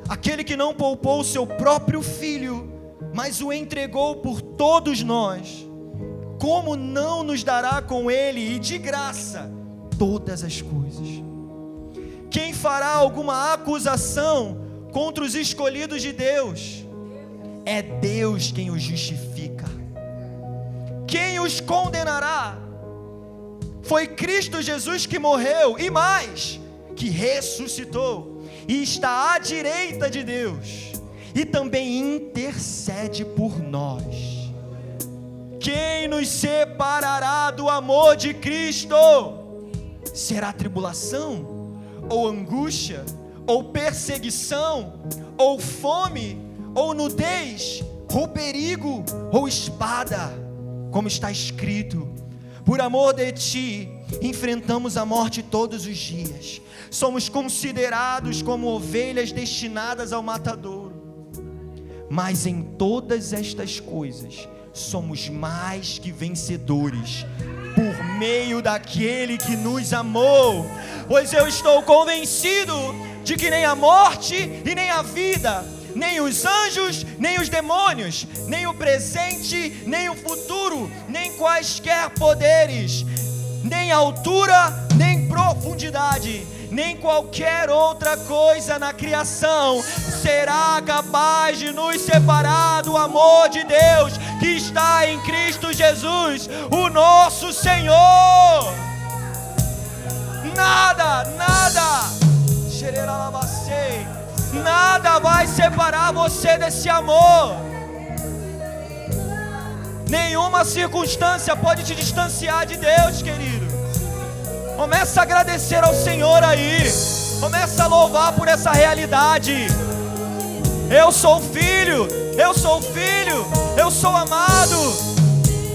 S1: Aquele que não poupou o seu próprio filho, mas o entregou por todos nós, como não nos dará com ele e de graça todas as coisas? Quem fará alguma acusação contra os escolhidos de Deus? É Deus quem os justifica. Quem os condenará? Foi Cristo Jesus que morreu, e mais, que ressuscitou, e está à direita de Deus, e também intercede por nós. Quem nos separará do amor de Cristo? Será tribulação, ou angústia, ou perseguição, ou fome, ou nudez, ou perigo, ou espada? Como está escrito: por amor de ti, enfrentamos a morte todos os dias. Somos considerados como ovelhas destinadas ao matadouro. Mas em todas estas coisas, somos mais que vencedores, por meio daquele que nos amou. Pois eu estou convencido de que nem a morte e nem a vida, nem os anjos, nem os demônios, nem o presente, nem o futuro, nem quaisquer poderes, nem altura, nem profundidade, nem qualquer outra coisa na criação será capaz de nos separar do amor de Deus que está em Cristo Jesus, o nosso Senhor. Nada vai separar você desse amor. Nenhuma circunstância pode te distanciar de Deus, querido. Começa a agradecer ao Senhor aí. Começa a louvar por essa realidade. Eu sou filho, eu sou amado.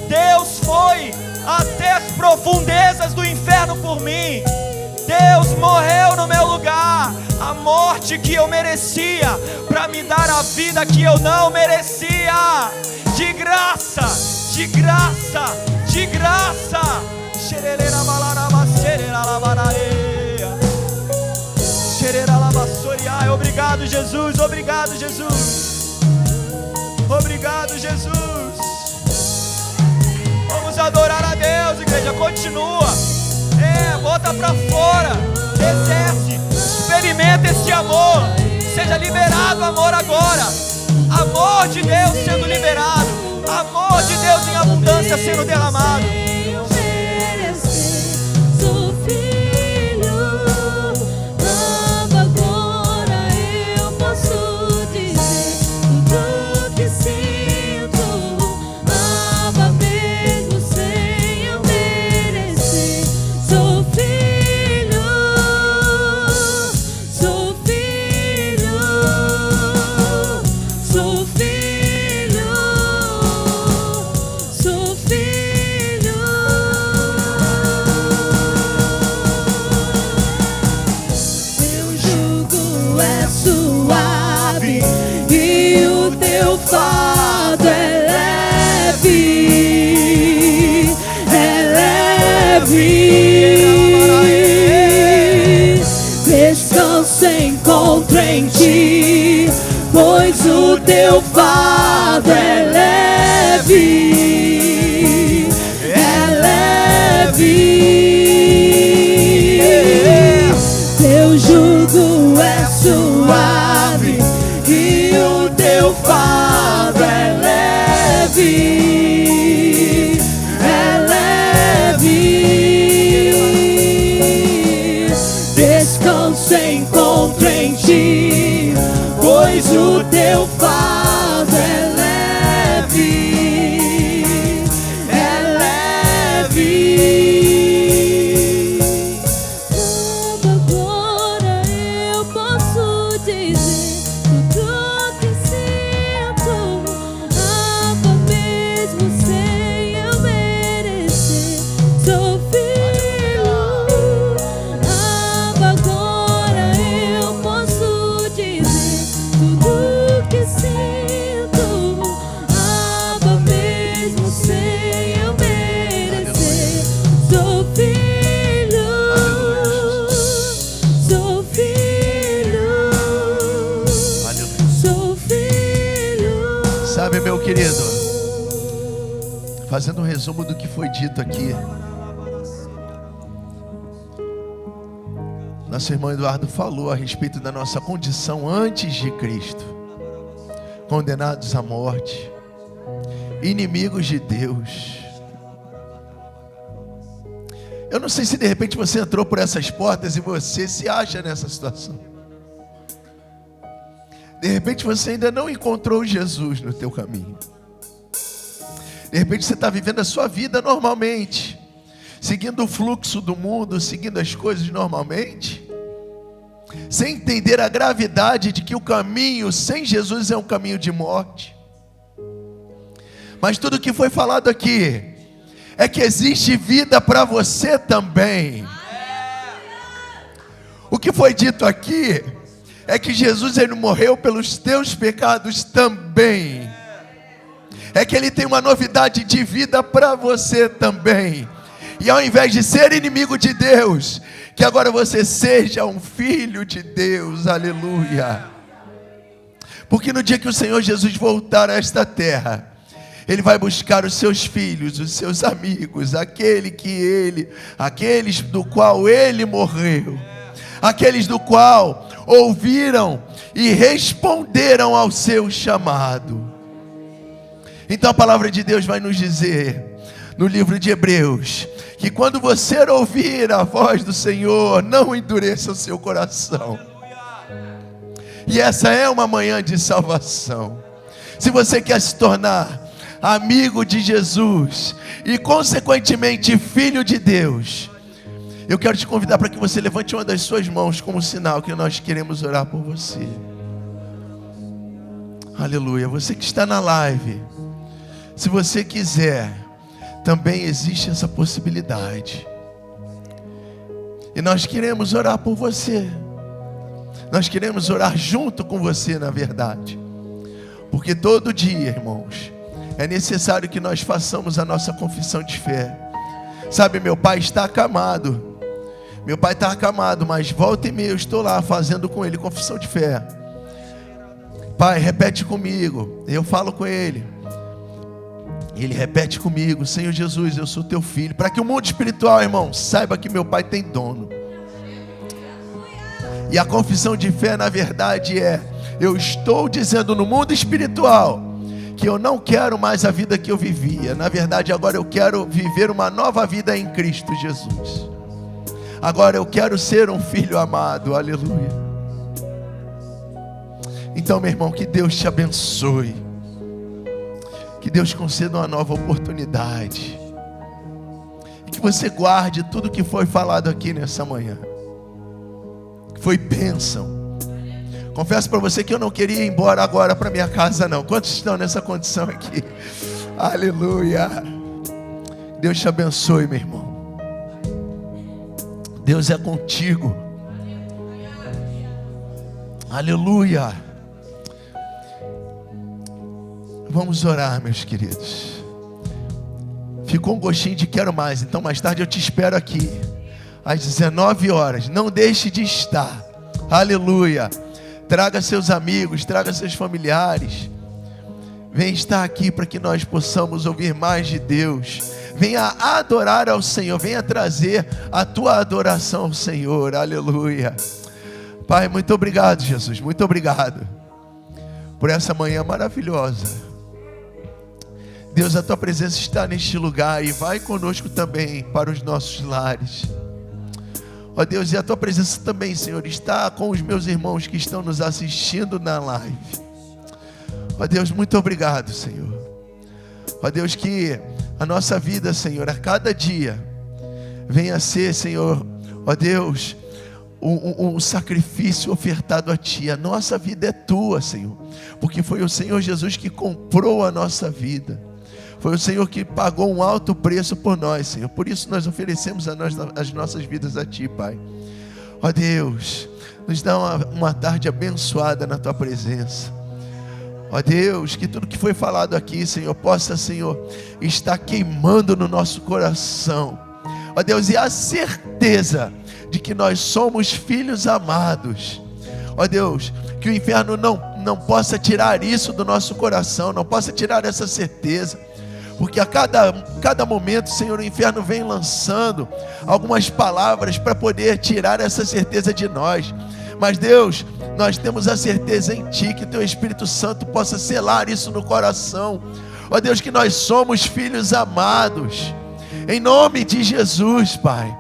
S1: Deus foi até as profundezas do inferno por mim. Deus morreu no meu lugar, a morte que eu merecia, para me dar a vida que eu não merecia. De graça. Obrigado, Jesus. Obrigado, Jesus. Vamos adorar a Deus, igreja. Continua. Bota pra fora. Exerce. Experimenta esse amor. Seja liberado, amor, agora. Amor de Deus sendo liberado. Amor de Deus em abundância sendo derramado.
S2: teu fardo é leve, teu jugo é suave e o teu fardo é leve, descanso encontro em ti, pois o teu fardo é leve. Agora eu posso dizer tudo que sinto, Abba, mesmo sem eu merecer, sou filho. Abba, agora eu posso dizer tudo que sinto, Abba, mesmo sem eu merecer, sou filho, sou filho, sou filho.
S3: Sabe, meu querido, fazendo um resumo do que foi dito aqui, nosso irmão Eduardo falou a respeito da nossa condição antes de Cristo, condenados à morte, inimigos de Deus. Eu não sei se de repente você entrou por essas portas e você se acha nessa situação. De repente você ainda não encontrou Jesus no teu caminho. De repente você está vivendo a sua vida normalmente, seguindo o fluxo do mundo, seguindo as coisas normalmente, sem entender a gravidade de que o caminho sem Jesus é um caminho de morte. Mas tudo que foi falado aqui é que existe vida para você também. O que foi dito aqui é que Jesus, ele morreu pelos teus pecados também. É que ele tem uma novidade de vida para você também. E ao invés de ser inimigo de Deus, que agora você seja um filho de Deus, aleluia. Porque no dia que o Senhor Jesus voltar a esta terra, Ele vai buscar os seus filhos, os seus amigos, aqueles do qual Ele morreu, aqueles do qual ouviram e responderam ao seu chamado. Então a palavra de Deus vai nos dizer, no livro de Hebreus, que quando você ouvir a voz do Senhor, não endureça o seu coração. E essa é uma manhã de salvação. Se você quer se tornar amigo de Jesus e consequentemente filho de Deus, eu quero te convidar para que você levante uma das suas mãos como sinal que nós queremos orar por você. Aleluia. Você que está na live, se você quiser, também existe essa possibilidade. E nós queremos orar por você. Nós queremos orar junto com você, na verdade. Porque todo dia, irmãos, é necessário que nós façamos a nossa confissão de fé. Sabe, meu pai está acamado. Meu pai está acamado, mas volta e meia eu estou lá fazendo com ele confissão de fé. Pai, repete comigo. Eu falo com ele. Ele repete comigo: Senhor Jesus, eu sou teu filho. Para que o mundo espiritual, irmão, saiba que meu pai tem dono. E a confissão de fé, na verdade, eu estou dizendo no mundo espiritual que eu não quero mais a vida que eu vivia. Na verdade, agora eu quero viver uma nova vida em Cristo Jesus. Agora eu quero ser um filho amado. Aleluia. Então, meu irmão, que Deus te abençoe. Que Deus conceda uma nova oportunidade. E que você guarde tudo que foi falado aqui nessa manhã. Que foi bênção. Confesso para você que eu não queria ir embora agora para minha casa, não. Quantos estão nessa condição aqui? Aleluia. Deus te abençoe, meu irmão. Deus é contigo. Aleluia. Vamos orar, meus queridos. Ficou um gostinho de quero mais. Então mais tarde eu te espero aqui às 19 horas. Não deixe de estar. Aleluia. Traga seus amigos, traga seus familiares. Vem estar aqui para que nós possamos ouvir mais de Deus. Venha adorar ao Senhor, venha trazer a tua adoração ao Senhor, aleluia. Pai, muito obrigado, Jesus, muito obrigado por essa manhã maravilhosa. Deus, a tua presença está neste lugar e vai conosco também para os nossos lares. Ó Deus, e a tua presença também, Senhor, está com os meus irmãos que estão nos assistindo na live. Ó Deus, muito obrigado, Senhor. Ó Deus, que a nossa vida, Senhor, a cada dia venha a ser, Senhor, ó Deus, um sacrifício ofertado a Ti. A nossa vida é Tua, Senhor, porque foi o Senhor Jesus que comprou a nossa vida. Foi o Senhor que pagou um alto preço por nós, Senhor. Por isso nós oferecemos as nossas vidas a Ti, Pai. Ó Deus, nos dá uma tarde abençoada na Tua presença. Ó Deus, que tudo que foi falado aqui, Senhor, possa, Senhor, estar queimando no nosso coração. Ó Deus, e a certeza de que nós somos filhos amados. Ó Deus, que o inferno não possa tirar isso do nosso coração, não possa tirar essa certeza. Porque a cada momento, Senhor, o inferno vem lançando algumas palavras para poder tirar essa certeza de nós. Mas Deus, nós temos a certeza em Ti, que Teu Espírito Santo possa selar isso no coração. Ó Deus, que nós somos filhos amados, em nome de Jesus, Pai.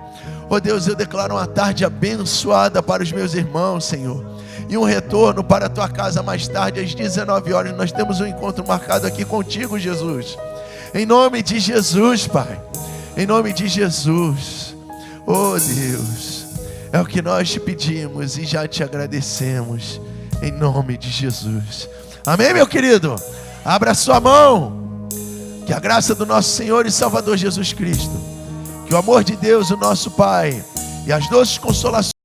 S3: Ó Deus, eu declaro uma tarde abençoada para os meus irmãos, Senhor, e um retorno para a Tua casa mais tarde, às 19 horas. Nós temos um encontro marcado aqui contigo, Jesus. Em nome de Jesus, Pai. Em nome de Jesus. Oh Deus, é o que nós te pedimos e já te agradecemos. Em nome de Jesus. Amém, meu querido? Abra sua mão. Que a graça do nosso Senhor e Salvador Jesus Cristo, que o amor de Deus, o nosso Pai, e as doces consolações